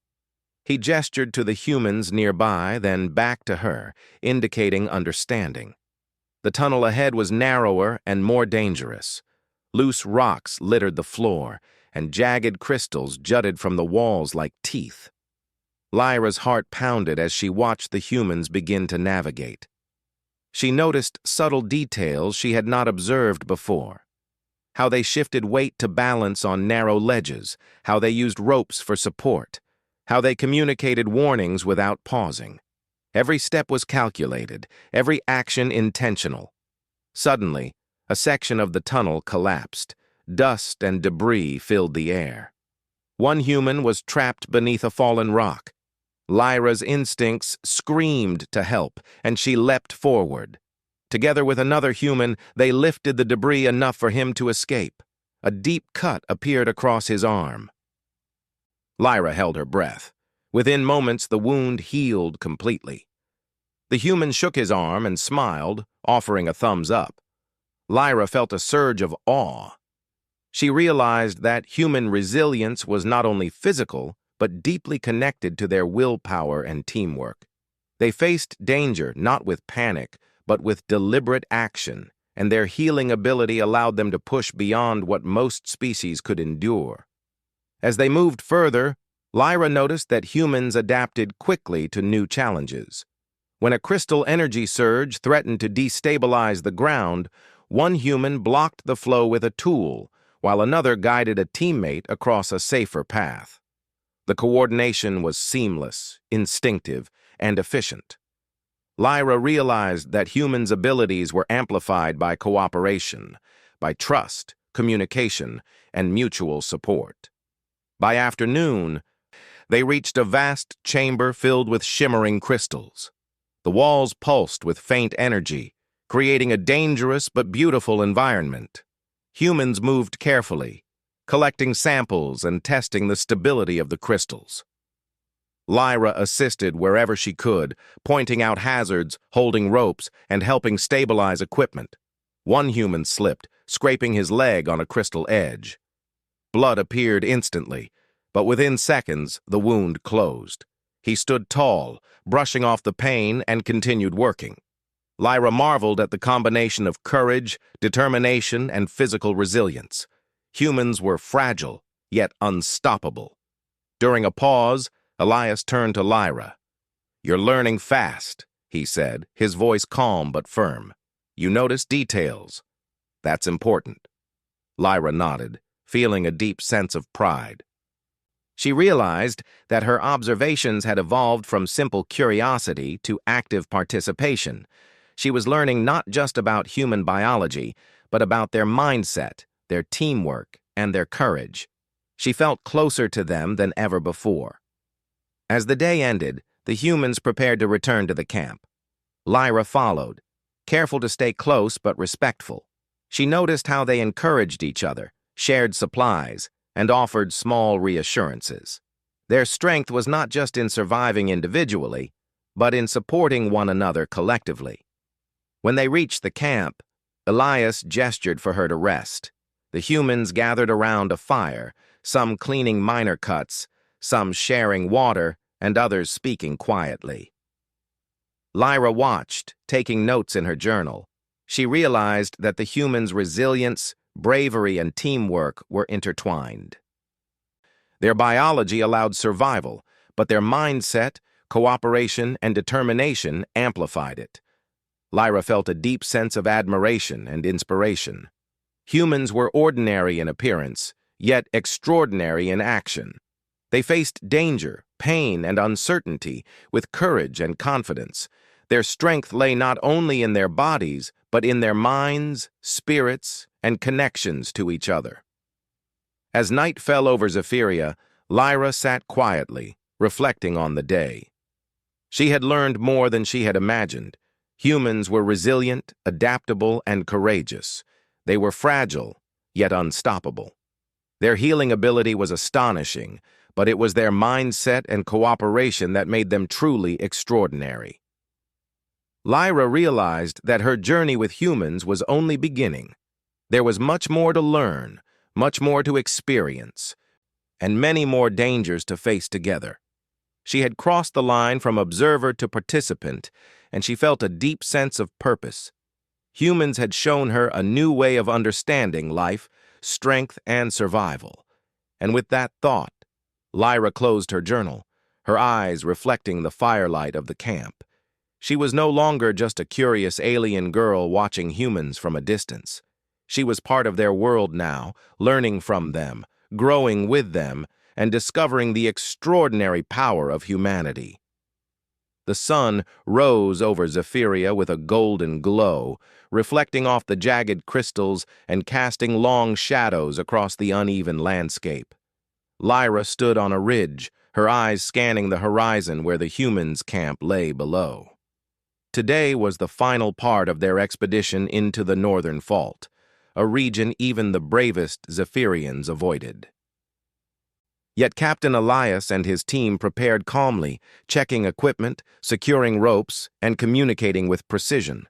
He gestured to the humans nearby, then back to her, indicating understanding. The tunnel ahead was narrower and more dangerous. Loose rocks littered the floor, and jagged crystals jutted from the walls like teeth. Lyra's heart pounded as she watched the humans begin to navigate. She noticed subtle details she had not observed before. How they shifted weight to balance on narrow ledges, how they used ropes for support, how they communicated warnings without pausing. Every step was calculated, every action intentional. Suddenly, a section of the tunnel collapsed. Dust and debris filled the air. One human was trapped beneath a fallen rock. Lyra's instincts screamed to help, and she leapt forward. Together with another human, they lifted the debris enough for him to escape. A deep cut appeared across his arm. Lyra held her breath. Within moments, the wound healed completely. The human shook his arm and smiled, offering a thumbs up. Lyra felt a surge of awe. She realized that human resilience was not only physical, but deeply connected to their willpower and teamwork. They faced danger not with panic, but with deliberate action, and their healing ability allowed them to push beyond what most species could endure. As they moved further, Lyra noticed that humans adapted quickly to new challenges. When a crystal energy surge threatened to destabilize the ground, one human blocked the flow with a tool, while another guided a teammate across a safer path. The coordination was seamless, instinctive, and efficient. Lyra realized that humans' abilities were amplified by cooperation, by trust, communication, and mutual support. By afternoon, they reached a vast chamber filled with shimmering crystals. The walls pulsed with faint energy, creating a dangerous but beautiful environment. Humans moved carefully, collecting samples and testing the stability of the crystals. Lyra assisted wherever she could, pointing out hazards, holding ropes, and helping stabilize equipment. One human slipped, scraping his leg on a crystal edge. Blood appeared instantly, but within seconds, the wound closed. He stood tall, brushing off the pain, and continued working. Lyra marveled at the combination of courage, determination, and physical resilience. Humans were fragile, yet unstoppable. During a pause, Elias turned to Lyra. "You're learning fast," he said, his voice calm but firm. "You notice details. That's important." Lyra nodded, feeling a deep sense of pride. She realized that her observations had evolved from simple curiosity to active participation. She was learning not just about human biology, but about their mindset, their teamwork, and their courage. She felt closer to them than ever before. As the day ended, the humans prepared to return to the camp. Lyra followed, careful to stay close but respectful. She noticed how they encouraged each other, shared supplies, and offered small reassurances. Their strength was not just in surviving individually, but in supporting one another collectively. When they reached the camp, Elias gestured for her to rest. The humans gathered around a fire, some cleaning minor cuts, some sharing water, and others speaking quietly. Lyra watched, taking notes in her journal. She realized that the humans' resilience, bravery, and teamwork were intertwined. Their biology allowed survival, but their mindset, cooperation, and determination amplified it. Lyra felt a deep sense of admiration and inspiration. Humans were ordinary in appearance, yet extraordinary in action. They faced danger, pain, and uncertainty with courage and confidence. Their strength lay not only in their bodies, but in their minds, spirits, and connections to each other. As night fell over Zephyria, Lyra sat quietly, reflecting on the day. She had learned more than she had imagined. Humans were resilient, adaptable, and courageous. They were fragile, yet unstoppable. Their healing ability was astonishing, but it was their mindset and cooperation that made them truly extraordinary. Lyra realized that her journey with humans was only beginning. There was much more to learn, much more to experience, and many more dangers to face together. She had crossed the line from observer to participant, and she felt a deep sense of purpose. Humans had shown her a new way of understanding life, strength, and survival. And with that thought, Lyra closed her journal, her eyes reflecting the firelight of the camp. She was no longer just a curious alien girl watching humans from a distance. She was part of their world now, learning from them, growing with them, and discovering the extraordinary power of humanity. The sun rose over Zephyria with a golden glow, reflecting off the jagged crystals and casting long shadows across the uneven landscape. Lyra stood on a ridge, her eyes scanning the horizon where the humans' camp lay below. Today was the final part of their expedition into the northern fault, a region even the bravest Zephyrians avoided. Yet Captain Elias and his team prepared calmly, checking equipment, securing ropes, and communicating with precision.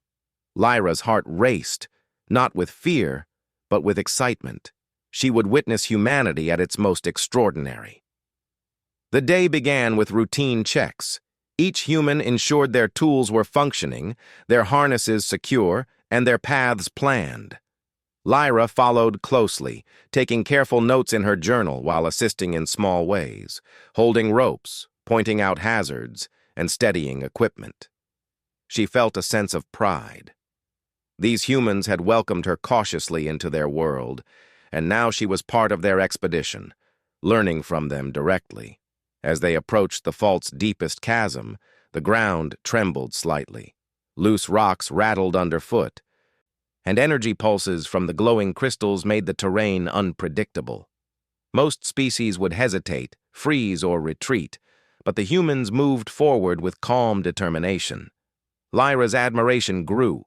Lyra's heart raced, not with fear, but with excitement. She would witness humanity at its most extraordinary. The day began with routine checks. Each human ensured their tools were functioning, their harnesses secure, and their paths planned. Lyra followed closely, taking careful notes in her journal while assisting in small ways, holding ropes, pointing out hazards, and steadying equipment. She felt a sense of pride. These humans had welcomed her cautiously into their world, and now she was part of their expedition, learning from them directly. As they approached the fault's deepest chasm, the ground trembled slightly. Loose rocks rattled underfoot, and energy pulses from the glowing crystals made the terrain unpredictable. Most species would hesitate, freeze, or retreat, but the humans moved forward with calm determination. Lyra's admiration grew.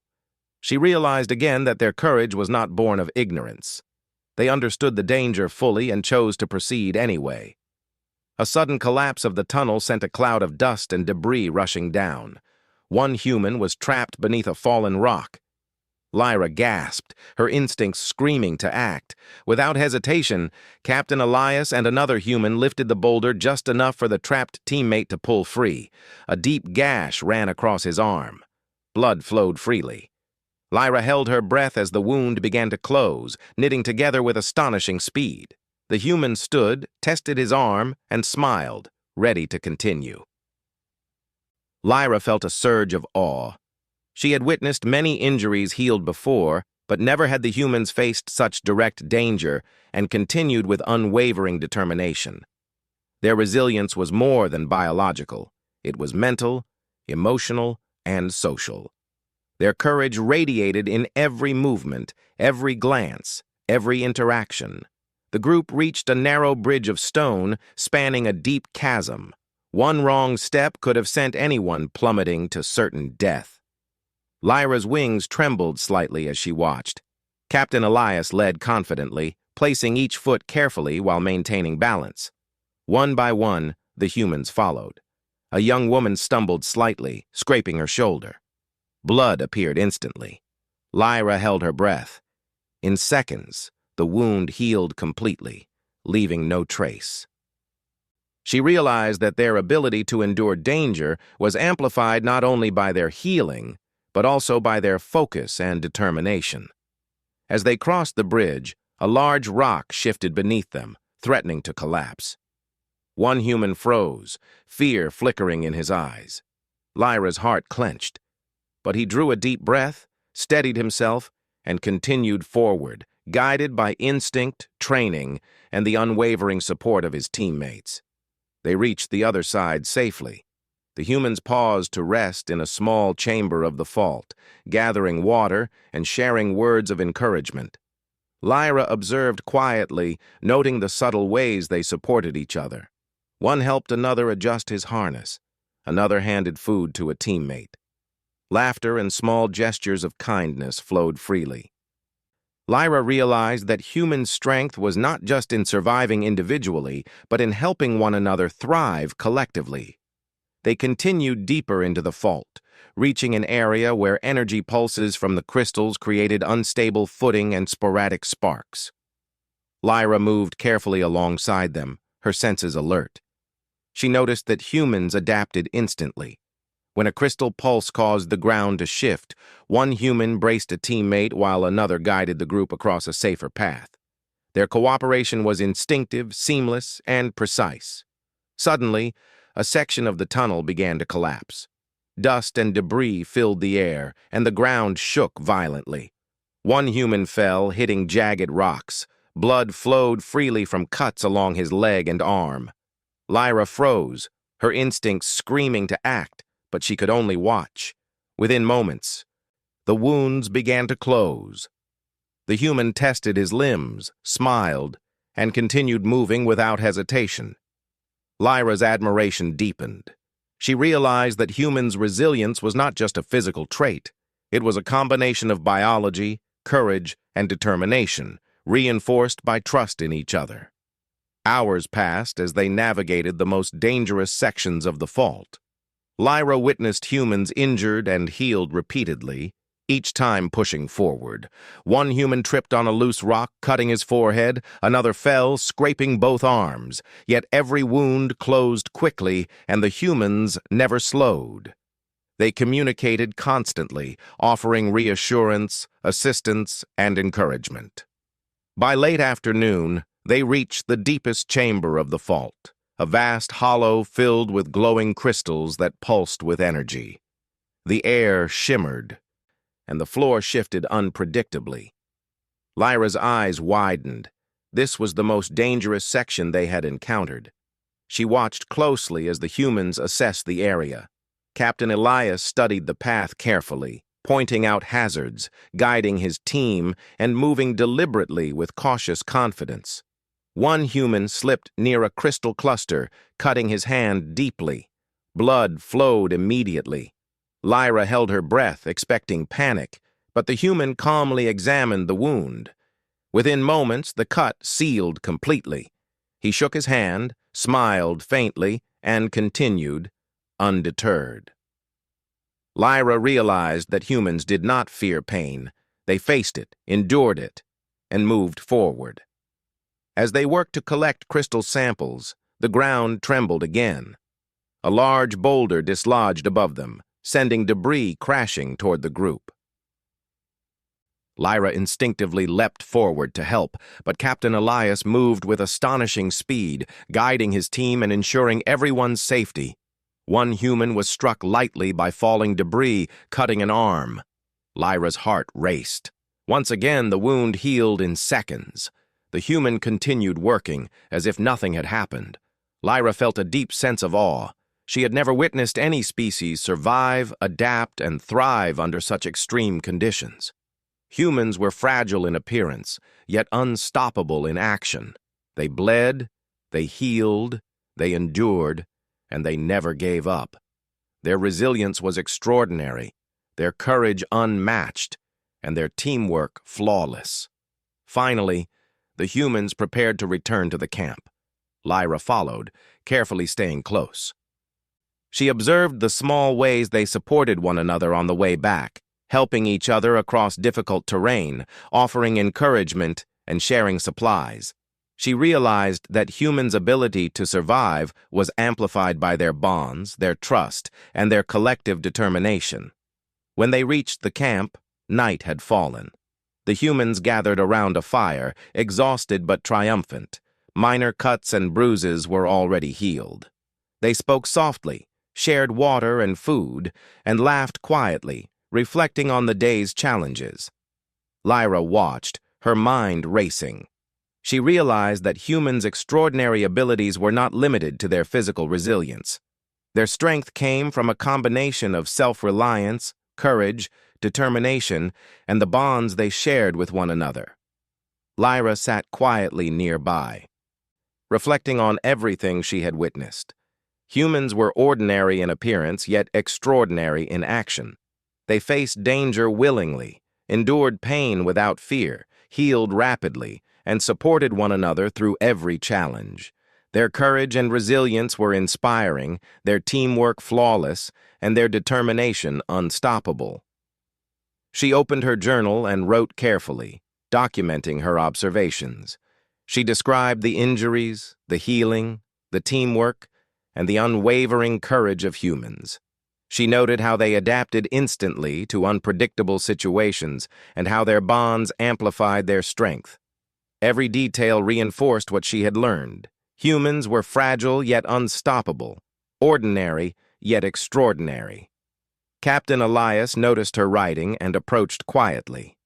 She realized again that their courage was not born of ignorance. They understood the danger fully and chose to proceed anyway. A sudden collapse of the tunnel sent a cloud of dust and debris rushing down. One human was trapped beneath a fallen rock. Lyra gasped, her instincts screaming to act. Without hesitation, Captain Elias and another human lifted the boulder just enough for the trapped teammate to pull free. A deep gash ran across his arm. Blood flowed freely. Lyra held her breath as the wound began to close, knitting together with astonishing speed. The human stood, tested his arm, and smiled, ready to continue. Lyra felt a surge of awe. She had witnessed many injuries healed before, but never had the humans faced such direct danger and continued with unwavering determination. Their resilience was more than biological. It was mental, emotional, and social. Their courage radiated in every movement, every glance, every interaction. The group reached a narrow bridge of stone spanning a deep chasm. One wrong step could have sent anyone plummeting to certain death. Lyra's wings trembled slightly as she watched. Captain Elias led confidently, placing each foot carefully while maintaining balance. One by one, the humans followed. A young woman stumbled slightly, scraping her shoulder. Blood appeared instantly. Lyra held her breath. In seconds, the wound healed completely, leaving no trace. She realized that their ability to endure danger was amplified not only by their healing, but also by their focus and determination. As they crossed the bridge, a large rock shifted beneath them, threatening to collapse. One human froze, fear flickering in his eyes. Lyra's heart clenched, but he drew a deep breath, steadied himself, and continued forward, guided by instinct, training, and the unwavering support of his teammates. They reached the other side safely. The humans paused to rest in a small chamber of the fault, gathering water and sharing words of encouragement. Lyra observed quietly, noting the subtle ways they supported each other. One helped another adjust his harness. Another handed food to a teammate. Laughter and small gestures of kindness flowed freely. Lyra realized that human strength was not just in surviving individually, but in helping one another thrive collectively. They continued deeper into the fault, reaching an area where energy pulses from the crystals created unstable footing and sporadic sparks. Lyra moved carefully alongside them, her senses alert. She noticed that humans adapted instantly. When a crystal pulse caused the ground to shift, one human braced a teammate while another guided the group across a safer path. Their cooperation was instinctive, seamless, and precise. Suddenly, a section of the tunnel began to collapse. Dust and debris filled the air, and the ground shook violently. One human fell, hitting jagged rocks. Blood flowed freely from cuts along his leg and arm. Lyra froze, her instincts screaming to act, but she could only watch. Within moments, the wounds began to close. The human tested his limbs, smiled, and continued moving without hesitation. Lyra's admiration deepened. She realized that humans' resilience was not just a physical trait. It was a combination of biology, courage, and determination, reinforced by trust in each other. Hours passed as they navigated the most dangerous sections of the fault. Lyra witnessed humans injured and healed repeatedly, each time pushing forward. One human tripped on a loose rock, cutting his forehead. Another fell, scraping both arms. Yet every wound closed quickly, and the humans never slowed. They communicated constantly, offering reassurance, assistance, and encouragement. By late afternoon, they reached the deepest chamber of the fault, a vast hollow filled with glowing crystals that pulsed with energy. The air shimmered, and the floor shifted unpredictably. Lyra's eyes widened. This was the most dangerous section they had encountered. She watched closely as the humans assessed the area. Captain Elias studied the path carefully, pointing out hazards, guiding his team, and moving deliberately with cautious confidence. One human slipped near a crystal cluster, cutting his hand deeply. Blood flowed immediately. Lyra held her breath, expecting panic, but the human calmly examined the wound. Within moments, the cut sealed completely. He shook his hand, smiled faintly, and continued, undeterred. Lyra realized that humans did not fear pain. They faced it, endured it, and moved forward. As they worked to collect crystal samples, the ground trembled again. A large boulder dislodged above them, sending debris crashing toward the group. Lyra instinctively leapt forward to help, but Captain Elias moved with astonishing speed, guiding his team and ensuring everyone's safety. One human was struck lightly by falling debris, cutting an arm. Lyra's heart raced. Once again, the wound healed in seconds. The human continued working, as if nothing had happened. Lyra felt a deep sense of awe. She had never witnessed any species survive, adapt, and thrive under such extreme conditions. Humans were fragile in appearance, yet unstoppable in action. They bled, they healed, they endured, and they never gave up. Their resilience was extraordinary, their courage unmatched, and their teamwork flawless. Finally, the humans prepared to return to the camp. Lyra followed, carefully staying close. She observed the small ways they supported one another on the way back, helping each other across difficult terrain, offering encouragement, and sharing supplies. She realized that humans' ability to survive was amplified by their bonds, their trust, and their collective determination. When they reached the camp, night had fallen. The humans gathered around a fire, exhausted but triumphant. Minor cuts and bruises were already healed. They spoke softly, shared water and food, and laughed quietly, reflecting on the day's challenges. Lyra watched, her mind racing. She realized that humans' extraordinary abilities were not limited to their physical resilience. Their strength came from a combination of self-reliance, courage, determination, and the bonds they shared with one another. Lyra sat quietly nearby, reflecting on everything she had witnessed. Humans were ordinary in appearance, yet extraordinary in action. They faced danger willingly, endured pain without fear, healed rapidly, and supported one another through every challenge. Their courage and resilience were inspiring, their teamwork flawless, and their determination unstoppable. She opened her journal and wrote carefully, documenting her observations. She described the injuries, the healing, the teamwork, and the unwavering courage of humans. She noted how they adapted instantly to unpredictable situations and how their bonds amplified their strength. Every detail reinforced what she had learned. Humans were fragile yet unstoppable, ordinary yet extraordinary. Captain Elias noticed her writing and approached quietly.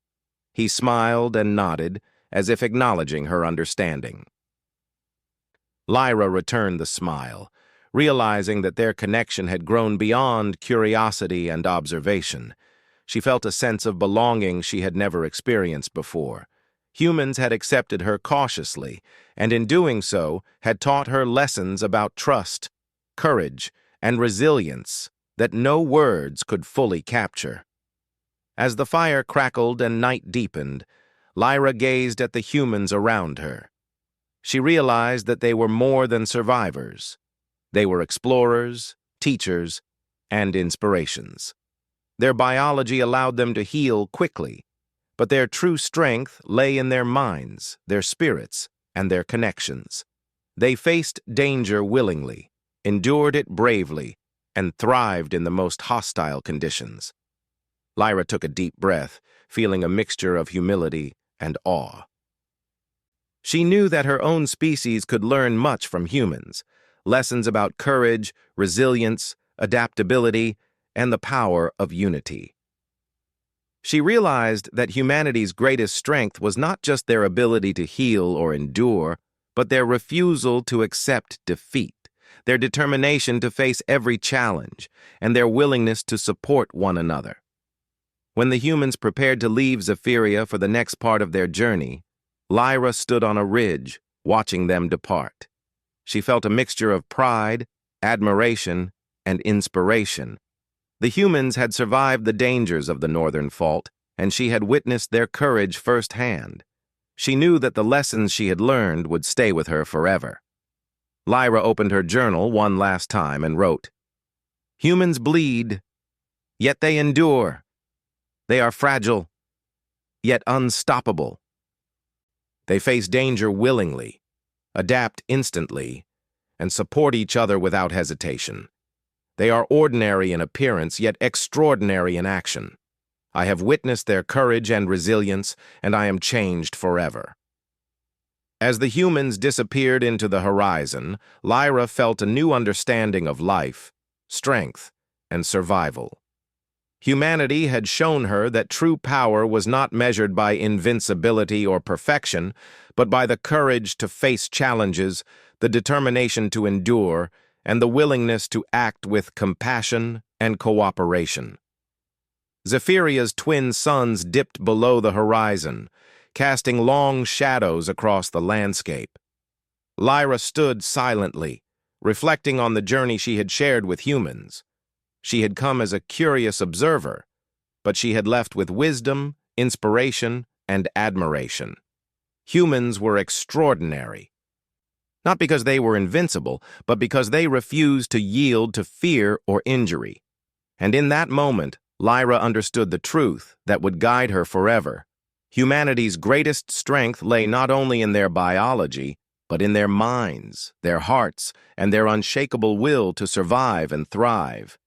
He smiled and nodded, as if acknowledging her understanding. Lyra returned the smile, realizing that their connection had grown beyond curiosity and observation. She felt a sense of belonging she had never experienced before. Humans had accepted her cautiously, and in doing so, had taught her lessons about trust, courage, and resilience that no words could fully capture. As the fire crackled and night deepened, Lyra gazed at the humans around her. She realized that they were more than survivors. They were explorers, teachers, and inspirations. Their biology allowed them to heal quickly, but their true strength lay in their minds, their spirits, and their connections. They faced danger willingly, endured it bravely, and thrived in the most hostile conditions. Lyra took a deep breath, feeling a mixture of humility and awe. She knew that her own species could learn much from humans, lessons about courage, resilience, adaptability, and the power of unity. She realized that humanity's greatest strength was not just their ability to heal or endure, but their refusal to accept defeat, their determination to face every challenge, and their willingness to support one another. When the humans prepared to leave Zephyria for the next part of their journey, Lyra stood on a ridge, watching them depart. She felt a mixture of pride, admiration, and inspiration. The humans had survived the dangers of the Northern Fault, and she had witnessed their courage firsthand. She knew that the lessons she had learned would stay with her forever. Lyra opened her journal one last time and wrote, "Humans bleed, yet they endure. They are fragile, yet unstoppable. They face danger willingly, adapt instantly, and support each other without hesitation. They are ordinary in appearance, yet extraordinary in action. I have witnessed their courage and resilience, and I am changed forever." As the humans disappeared into the horizon, Lyra felt a new understanding of life, strength, and survival. Humanity had shown her that true power was not measured by invincibility or perfection, but by the courage to face challenges, the determination to endure, and the willingness to act with compassion and cooperation. Zephyria's twin suns dipped below the horizon, casting long shadows across the landscape. Lyra stood silently, reflecting on the journey she had shared with humans. She had come as a curious observer, but she had left with wisdom, inspiration, and admiration. Humans were extraordinary, not because they were invincible, but because they refused to yield to fear or injury. And in that moment, Lyra understood the truth that would guide her forever. Humanity's greatest strength lay not only in their biology, but in their minds, their hearts, and their unshakable will to survive and thrive.